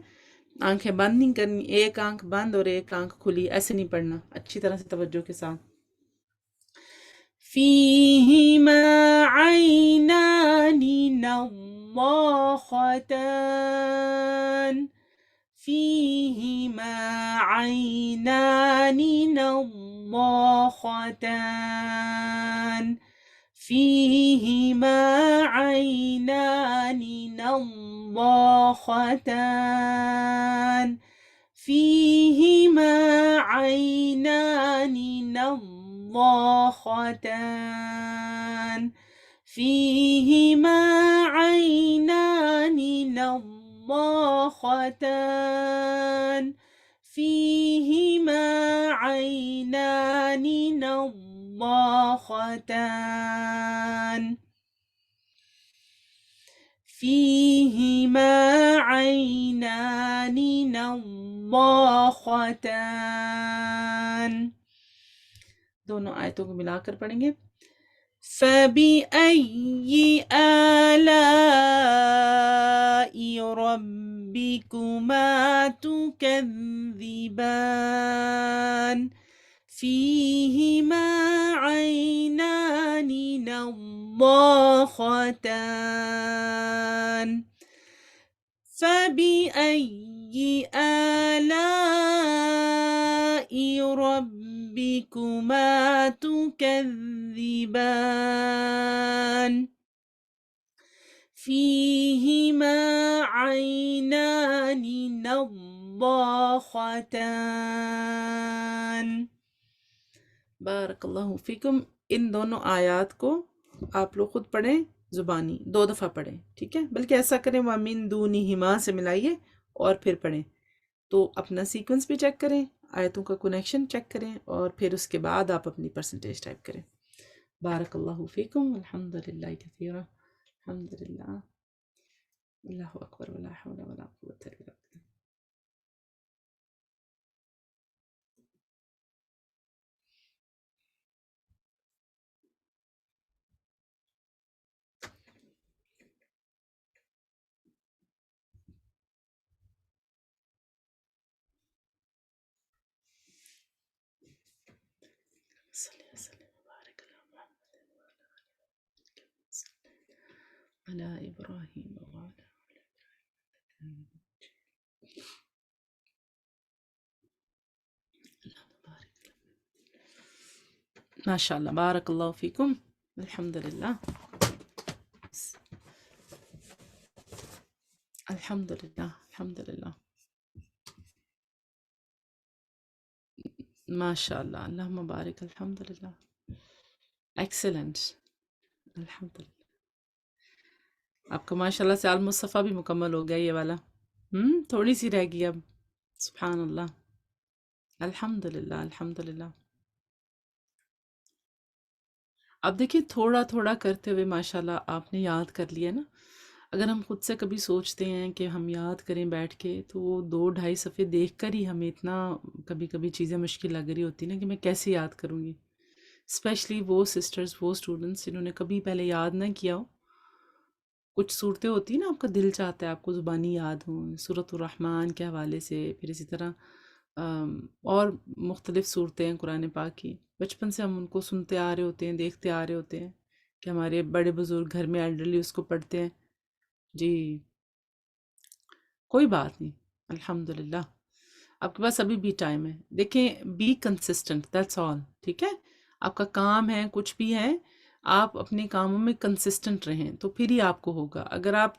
آنکھیں بند نہیں کرنی، ایک آنکھ بند اور ایک آنکھ کھلی، ایسے نہیں پڑھنا، اچھی طرح سے توجہ کے ساتھ. فیہما عینان نضاختان. فیہما عینان نضاختان. فیہما عینان نضاختان. فیہما عینان نضاختان. فیہما عینان نضاختان. فیہما عینان نضاختان. فیہما عینان نضاختان. دونوں آیتوں کو ملا کر پڑھیں گے. فَبِأَيِّ آلَاءِ رَبِّكُمَا تُكَذِّبَانِ فِيهِمَا عَيْنَانِ نَضَّاخَتَانِ. فَبِأَيِّ آلَاءِ رَبِّكُمَا تُكَذِّبَانِ فِيهِمَا عَيْنَانِ نَضَّاخَتَانِ. بارک اللہ فیکم. ان دونوں آیات کو آپ لوگ خود پڑھیں، زبانی 2 دفعہ پڑھیں. ٹھیک ہے بلکہ ایسا کریں وَمِن دُونِہِمَا سے ملائیے اور پھر پڑھیں، تو اپنا سیکوینس بھی چیک کریں، آیتوں کا کنیکشن چیک کریں، اور پھر اس کے بعد آپ اپنی پرسنٹیج ٹائپ کریں. بارک اللہ فیکم. الحمدللہ کثیرا. الحمدللہ. اللہ اکبر ولا حول ولا قوة الا باللہ. صلی اللہ وسلم وبارک علی علی ابراہیم وعلی ماشاء اللہ، بارک اللہ فیکم. الحمد للہ، الحمد للہ، الحمد للہ. ماشاء اللہ، اللہم بارک، الحمد للہ. ایکسلنٹ، الحمد للہ. آپ کا ماشاء اللہ سے المصطفیٰ بھی مکمل ہو گیا یہ والا. تھوڑی سی رہ گئی اب. سبحان اللہ. الحمد للہ، الحمد للہ. اب دیکھیے تھوڑا تھوڑا کرتے ہوئے ماشاءاللہ آپ نے یاد کر لیا نا. اگر ہم خود سے کبھی سوچتے ہیں کہ ہم یاد کریں بیٹھ کے، تو وہ 2 ڈھائی صفحے دیکھ کر ہی ہمیں اتنا کبھی کبھی چیزیں مشکل لگ رہی ہوتی نا کہ میں کیسے یاد کروں گی. اسپیشلی وہ سسٹرز، وہ اسٹوڈنٹس جنہوں نے کبھی پہلے یاد نہ کیا ہو. کچھ صورتیں ہوتی ہیں نا، آپ کا دل چاہتا ہے آپ کو زبانی یاد ہوں، سورۃ الرحمن کے حوالے سے، پھر اسی طرح اور مختلف صورتیں ہیں قرآن پاک کی. بچپن سے ہم ان کو سنتے آ رہے ہوتے ہیں، دیکھتے آ رہے ہوتے ہیں کہ ہمارے بڑے بزرگ گھر میں ایلڈرلی اس کو پڑھتے ہیں. جی کوئی بات نہیں، الحمدللہ. آپ کے پاس ابھی بھی ٹائم ہے. دیکھیں، بی کنسسٹنٹ، دیٹس آل. ٹھیک ہے، آپ کا کام ہے، کچھ بھی ہے، آپ اپنے کاموں میں کنسسٹنٹ رہیں تو پھر ہی آپ کو ہوگا. اگر آپ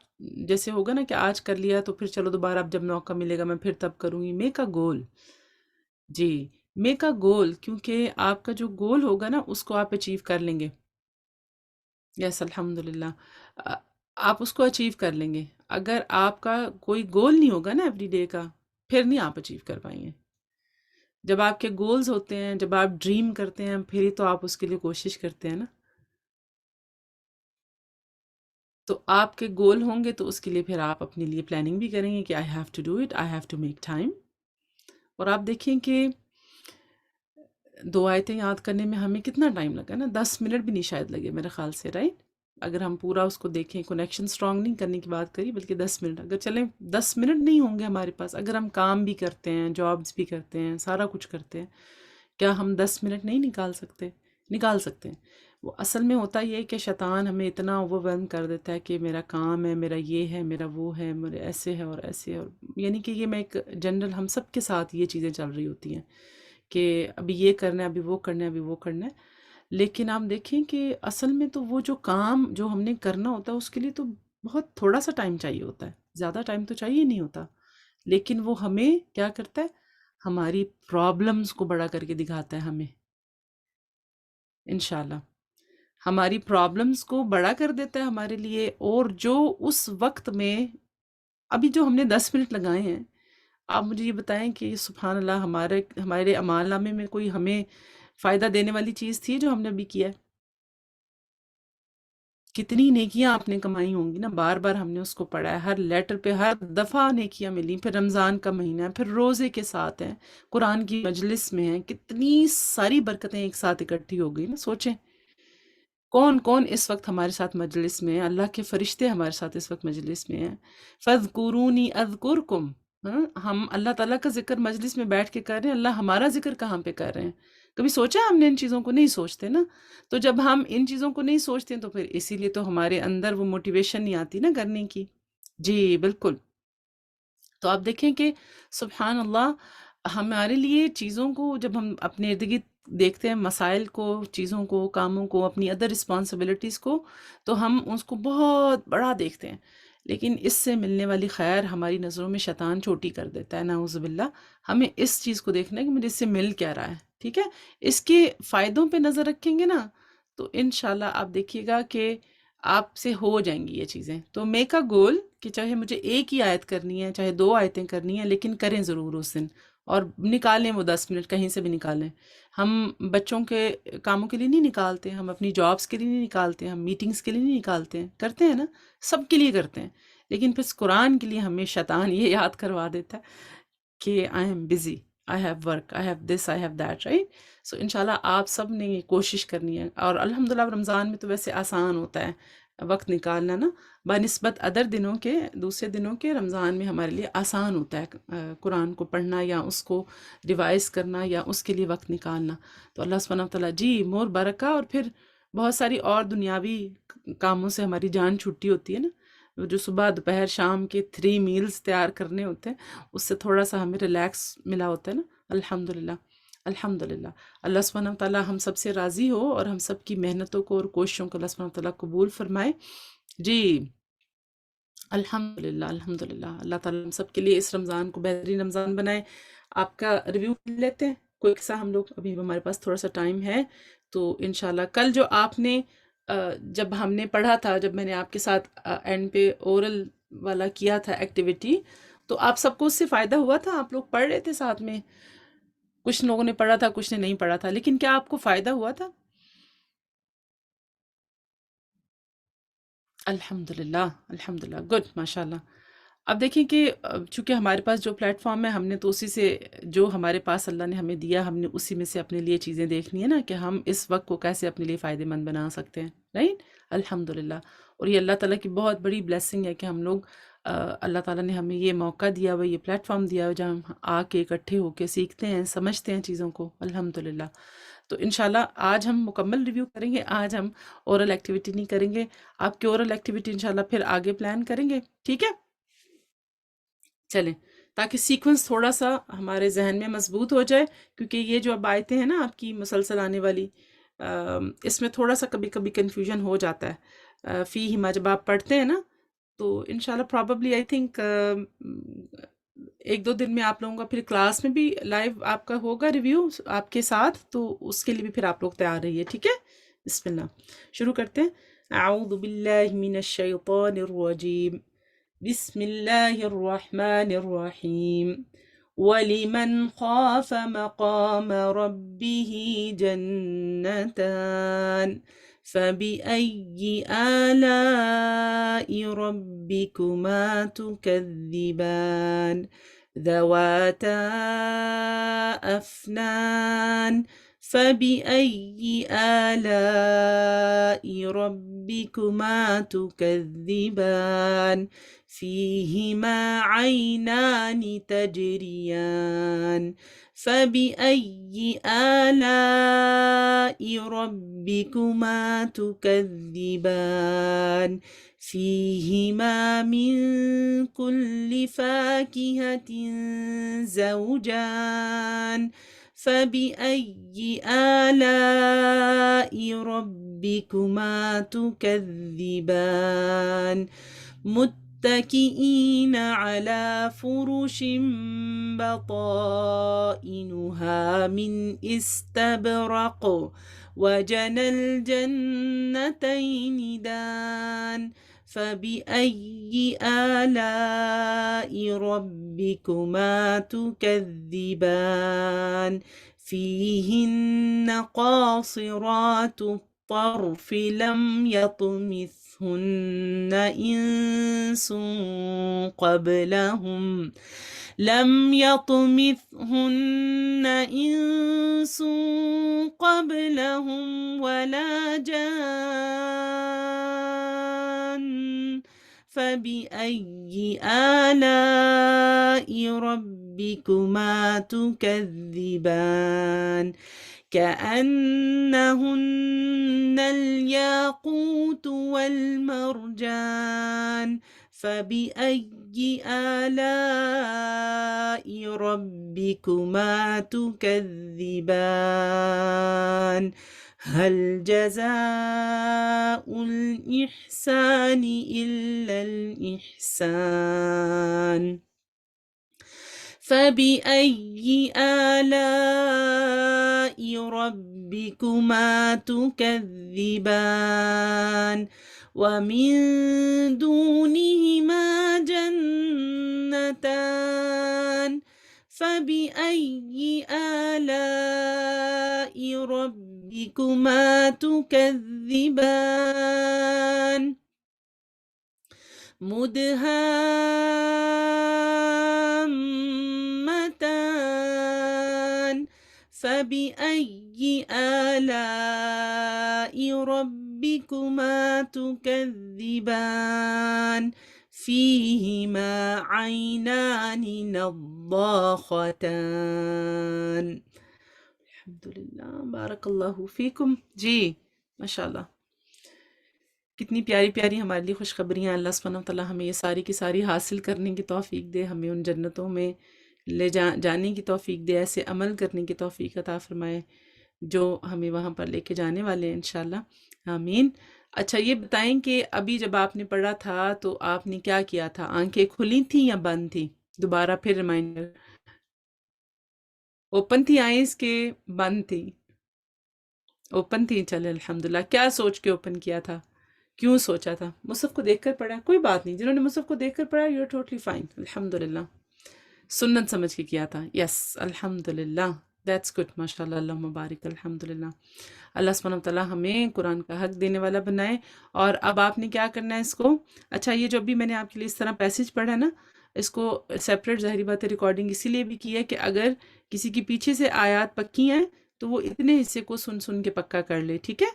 جیسے ہوگا نا کہ آج کر لیا تو پھر چلو دوبارہ اب جب موقع ملے گا میں پھر تب کروں گی. Make a goal. G, make a گول، کیونکہ آپ کا جو گول ہوگا نا اس کو آپ اچیو کر لیں گے. یس، الحمدللہ. آ- آپ اس کو اچیو کر لیں گے. اگر آپ کا کوئی گول نہیں ہوگا نا ایوری ڈے کا، پھر نہیں آپ اچیو کر پائیں گے. جب آپ کے گولز ہوتے ہیں، جب آپ ڈریم کرتے ہیں، پھر ہی تو آپ اس کے لیے کوشش کرتے ہیں نا. تو آپ کے گول ہوں گے تو اس کے لیے پھر آپ اپنے لیے پلاننگ بھی کریں گے کہ I have to do it, I have to make time. اور آپ دیکھیں کہ 2 آیتیں یاد کرنے میں ہمیں کتنا ٹائم لگا نا، 10 منٹ بھی نہیں شاید لگے میرے خیال سے، رائٹ؟ اگر ہم پورا اس کو دیکھیں، کنیکشن اسٹرانگ نہیں کرنے کی بات کری بلکہ 10 منٹ. اگر چلیں 10 منٹ نہیں ہوں گے ہمارے پاس، اگر ہم کام بھی کرتے ہیں، جابس بھی کرتے ہیں، سارا کچھ کرتے ہیں، کیا ہم 10 منٹ نہیں نکال سکتے؟ نکال سکتے ہیں. وہ اصل میں ہوتا یہ ہے کہ شیطان ہمیں اتنا اوور کر دیتا ہے کہ میرا کام ہے، میرا یہ ہے، میرا وہ ہے، میرے ایسے ہے اور ایسے ہے. اور یعنی کہ یہ میں ایک جنرل ہم سب کے ساتھ یہ چیزیں چل رہی ہوتی ہیں کہ ابھی یہ کرنا ہے، ابھی وہ کرنا ہے، ابھی وہ کرنا ہے. لیکن آپ دیکھیں کہ اصل میں تو وہ جو کام جو ہم نے کرنا ہوتا ہے اس کے لیے تو بہت تھوڑا سا ٹائم چاہیے ہوتا ہے، زیادہ ٹائم تو چاہیے نہیں ہوتا. لیکن وہ ہمیں کیا کرتا ہے؟ ہماری پرابلمز کو بڑا کر کے دکھاتا ہے ہمیں، انشاءاللہ. ہماری پرابلمز کو بڑا کر دیتا ہے ہمارے لیے. اور جو اس وقت میں ابھی جو ہم نے 10 منٹ لگائے ہیں، آپ مجھے یہ بتائیں کہ سبحان اللہ ہمارے اعمال نامے میں کوئی ہمیں فائدہ دینے والی چیز تھی جو ہم نے ابھی کیا ہے؟ کتنی نیکیاں آپ نے کمائی ہوں گی نا، بار بار ہم نے اس کو پڑھا ہے، ہر لیٹر پہ ہر دفعہ نیکیاں ملی. پھر رمضان کا مہینہ ہے، پھر روزے کے ساتھ ہیں، قرآن کی مجلس میں ہیں، کتنی ساری برکتیں ایک ساتھ اکٹھی ہو گئی نا. سوچیں کون کون اس وقت ہمارے ساتھ مجلس میں ہیں. اللہ کے فرشتے ہمارے ساتھ اس وقت مجلس میں ہیں. فَاذْكُرُونِي أَذْكُرْكُمْ. ہم اللہ تعالیٰ کا ذکر مجلس میں بیٹھ کے کر رہے ہیں، اللہ ہمارا ذکر کہاں پہ کر رہے ہیں؟ کبھی سوچا ہم نے ان چیزوں کو؟ نہیں سوچتے نا. تو جب ہم ان چیزوں کو نہیں سوچتے ہیں تو پھر اسی لیے تو ہمارے اندر وہ موٹیویشن نہیں آتی نا کرنے کی. جی بالکل. تو آپ دیکھیں کہ سبحان اللہ، ہمارے لیے چیزوں کو جب ہم اپنے ارد گرد دیکھتے ہیں، مسائل کو، چیزوں کو، کاموں کو، اپنی ادر رسپانسبلٹیز کو، تو ہم اس کو بہت بڑا دیکھتے ہیں. لیکن اس سے ملنے والی خیر ہماری نظروں میں شیطان چھوٹی کر دیتا ہے، نعوذ باللہ. ہمیں اس چیز کو دیکھنا ہے کہ مجھے اس سے مل کیا رہا ہے. ٹھیک ہے، اس کے فائدوں پہ نظر رکھیں گے نا تو انشاءاللہ آپ دیکھیے گا کہ آپ سے ہو جائیں گی یہ چیزیں. تو میک اے گول کہ چاہے مجھے ایک ہی آیت کرنی ہے، چاہے 2 آیتیں کرنی ہیں، لیکن کریں ضرور اس دن. اور نکالیں وہ 10 منٹ کہیں سے بھی نکالیں. ہم بچوں کے کاموں کے لیے نہیں نکالتے، ہم اپنی جابس کے لیے نہیں نکالتے، ہم میٹنگز کے لیے نہیں نکالتے ہیں، کرتے ہیں نا، سب کے لیے کرتے ہیں. لیکن پھر قرآن کے لیے ہمیں شیطان یہ یاد کروا دیتا ہے کہ I am busy, I have work, I have this, I have that, right? So انشاءاللہ آپ سب نے یہ کوشش کرنی ہے. اور الحمدللہ رمضان میں تو ویسے آسان ہوتا ہے وقت نکالنا نا، بنسبت ادر دنوں کے، دوسرے دنوں کے. رمضان میں ہمارے لیے آسان ہوتا ہے قرآن کو پڑھنا یا اس کو ریوائز کرنا یا اس کے لیے وقت نکالنا. تو اللہ سبحانہ و تعالیٰ جی مور برکہ. اور پھر بہت ساری اور دنیاوی کاموں سے ہماری جان چھٹی ہوتی ہے نا، وہ جو صبح دوپہر شام کے 3 میلز تیار کرنے ہوتے ہیں، اس سے تھوڑا سا ہمیں ریلیکس ملا ہوتا ہے نا۔ الحمدللہ، الحمدللہ۔ اللہ سبحانہ و تعالیٰ ہم سب سے راضی ہو اور ہم سب کی محنتوں کو اور کوششوں کو اللہ سبحانہ و تعالیٰ قبول فرمائے۔ جی الحمدللہ، الحمدللہ۔ اللہ تعالیٰ ہم سب کے لیے اس رمضان کو بہترین رمضان بنائے۔ آپ کا ریویو لیتے ہیں کوئی سا، ہم لوگ ابھی ہمارے پاس تھوڑا سا ٹائم ہے تو انشاءاللہ کل جو آپ نے جب ہم نے پڑھا تھا، جب میں نے آپ کے ساتھ اینڈ پہ اورل والا کیا تھا ایکٹیویٹی، تو آپ سب کو اس سے فائدہ ہوا تھا؟ آپ لوگ پڑھ رہے تھے ساتھ میں؟ کچھ لوگوں نے پڑھا تھا، کچھ نے نہیں پڑھا تھا، لیکن کیا آپ کو فائدہ ہوا تھا؟ الحمدللہ، الحمدللہ، گڈ، ماشاء اللہ۔ اب دیکھیں کہ چونکہ ہمارے پاس جو پلیٹ فارم ہے، ہم نے تو اسی سے، جو ہمارے پاس اللہ نے ہمیں دیا، ہم نے اسی میں سے اپنے لیے چیزیں دیکھنی ہے نا، کہ ہم اس وقت کو کیسے اپنے لیے فائدہ مند بنا سکتے ہیں، رائٹ؟ الحمدللہ۔ اور یہ اللہ تعالیٰ کی بہت بڑی بلیسنگ ہے کہ ہم لوگ اللہ تعالیٰ نے ہمیں یہ موقع دیا ہوا، یہ پلیٹ فارم دیا ہوا جہاں ہم آ کے اکٹھے ہو کے سیکھتے ہیں، سمجھتے ہیں چیزوں کو، الحمدللہ۔ تو انشاءاللہ آج ہم مکمل ریویو کریں گے، آج ہم اورل ایکٹیویٹی نہیں کریں گے۔ آپ کی اورل ایکٹیویٹی انشاءاللہ پھر آگے پلان کریں گے، ٹھیک ہے؟ چلیں، تاکہ سیکوینس تھوڑا سا ہمارے ذہن میں مضبوط ہو جائے، کیونکہ یہ جو اب آیتیں ہیں نا آپ کی مسلسل آنے والی، اس میں تھوڑا سا کبھی کبھی کنفیوژن ہو جاتا ہے۔ فی ہما جب آپ پڑھتے ہیں نا، تو انشاءاللہ پراببلی آئی تھنک 1-2 دن میں آپ لوگوں کا پھر کلاس میں بھی لائیو آپ کا ہوگا ریویو آپ کے ساتھ، تو اس کے لیے بھی پھر آپ لوگ تیار رہیے، ٹھیک ہے؟ بسم اللہ، شروع کرتے ہیں۔ اعوذ باللہ من الشیطان الرجیم، بسم اللہ الرحمن الرحیم۔ وَلِمَنْ خَافَ مَقَامَ رَبِّهِ جَنَّتَانِ فَبِأَيِّ آلَاءِ رَبِّكُمَا تُكَذِّبَانِ ذَوَاتَا أَفْنَانٍ فَبِأَيِّ آلَاءِ رَبِّكُمَا تُكَذِّبَانِ فِيهِمَا عَيْنَانِ تَجْرِيَانِ فَبِأَيِّ آلَاءِ رَبِّكُمَا تُكَذِّبَانِ فِيهِمَا مِن كُلِّ فَاكِهَةٍ زَوْجَانِ فَبِأَيِّ آلَاءِ رَبِّكُمَا تُكَذِّبَانِ متكئين على فرش بطائنها من استبرق وجنى الجنتين دان فبأي آلاء ربكما تكذبان فيهن قاصرات الطرف لم يطمثهن إنس قبلهم ولا جان فبأي آلاء ربكما تكذبان كأنهن الياقوت والمرجان فبأي آلاء ربكما تكذبان هل جزاء الإحسان إلا الإحسان فبأي آلاء ربكما تكذبان ومن دونهما جنتان فبأي آلاء ربكما تكذبان مدهامتان فبأي آلاء ربكما تكذبان فيهما عينان نضاختان الحمد للہ، بارک اللہ فیکم۔ جی ماشاءاللہ، کتنی پیاری پیاری ہمارے لیے خوشخبریاں. اللہ سبحانہ وتعالیٰ ہمیں یہ ساری کی ساری حاصل کرنے کی توفیق دے، ہمیں ان جنتوں میں جانے کی توفیق دے، ایسے عمل کرنے کی توفیق عطا فرمائے جو ہمیں وہاں پر لے کے جانے والے ہیں انشاءاللہ. آمین. اچھا یہ بتائیں کہ ابھی جب آپ نے پڑھا تھا تو آپ نے کیا کیا تھا؟ آنکھیں کھلی تھیں یا بند تھیں؟ دوبارہ پھر ریمائنڈر. اوپن تھی آئیز کے بند تھی؟ اوپن تھی. چلے الحمدللہ. کیا سوچ کے اوپن کیا تھا؟ کیوں سوچا تھا؟ مصحف کو دیکھ کر پڑھا؟ کوئی بات نہیں، جنہوں نے مصحف کو دیکھ کر پڑھا یو آر ٹوٹلی فائن. الحمدللہ. سنت سمجھ کے کیا تھا. یس الحمدللہ. That's good. ماشاء اللہ. اللہم بارک. الحمدللہ. اللہ سبحانہ وتعالیٰ ہمیں قرآن کا حق دینے والا بنائے. اور اب آپ نے کیا کرنا ہے اس کو. اچھا یہ جو بھی میں نے آپ کے لیے اس طرح پیسج پڑھا ہے نا، اس کو سیپریٹ ظاہری بات ہے ریکارڈنگ اسی لیے بھی کی ہے کہ اگر کسی کی پیچھے سے آیات پکی ہیں تو وہ اتنے حصے کو سن سن کے پکا کر لے، ٹھیک ہے.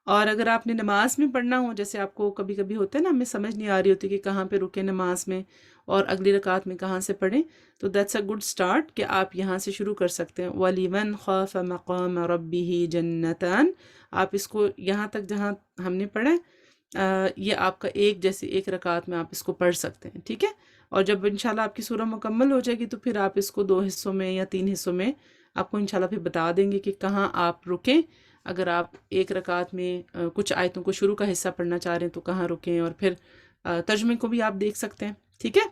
اور اگر آپ نے نماز میں پڑھنا ہو، جیسے آپ کو کبھی کبھی ہوتا ہے نا، ہمیں سمجھ نہیں آ رہی ہوتی کہ کہاں پہ رکے نماز میں اور اگلی رکعت میں کہاں سے پڑھیں، تو دیٹس اے گڈ سٹارٹ کہ آپ یہاں سے شروع کر سکتے ہیں. وَلِمَنْ خَافَ مَقَامَ رَبِّهِ جَنَّتَانِ. آپ اس کو یہاں تک جہاں ہم نے پڑھا یہ آپ کا ایک جیسے ایک رکعت میں آپ اس کو پڑھ سکتے ہیں، ٹھیک ہے. اور جب انشاءاللہ آپ کی سورہ مکمل ہو جائے گی تو پھر آپ اس کو 2 حصوں میں یا 3 حصوں میں آپ کو انشاءاللہ پھر بتا دیں گے کہ کہاں آپ رکیں. اگر آپ ایک رکعت میں کچھ آیتوں کو شروع کا حصہ پڑھنا چاہ رہے ہیں تو کہاں رکیں، اور پھر ترجمے کو بھی آپ دیکھ سکتے ہیں، ٹھیک ہے.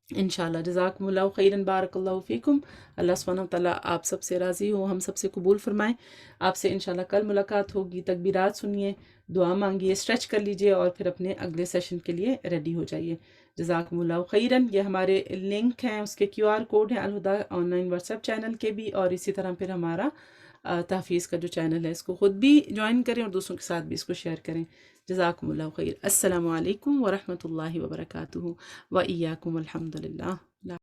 انشاءاللہ. جزاکم اللہ خیراً. بارک اللہ فیکم. اللہ سبحانہ وتعالیٰ آپ سب سے راضی ہو، ہم سب سے قبول فرمائیں. آپ سے انشاءاللہ کل ملاقات ہوگی. تکبیرات سنیے، دعا مانگیے، اسٹریچ کر لیجئے اور پھر اپنے اگلے سیشن کے لیے ریڈی ہو جائیے. جزاکم اللہ خیراً. یہ ہمارے لنک ہیں، اس کے QR کوڈ ہیں Alhuda online WhatsApp channel کے بھی، اور اسی طرح پھر ہمارا تحفیظ کا جو چینل ہے اس کو خود بھی جوائن کریں اور دوسروں کے ساتھ بھی اس کو شیئر کریں. جزاکم اللہ خیر. السلام علیکم ورحمۃ اللہ وبرکاتہ. وإياكم. الحمد للہ.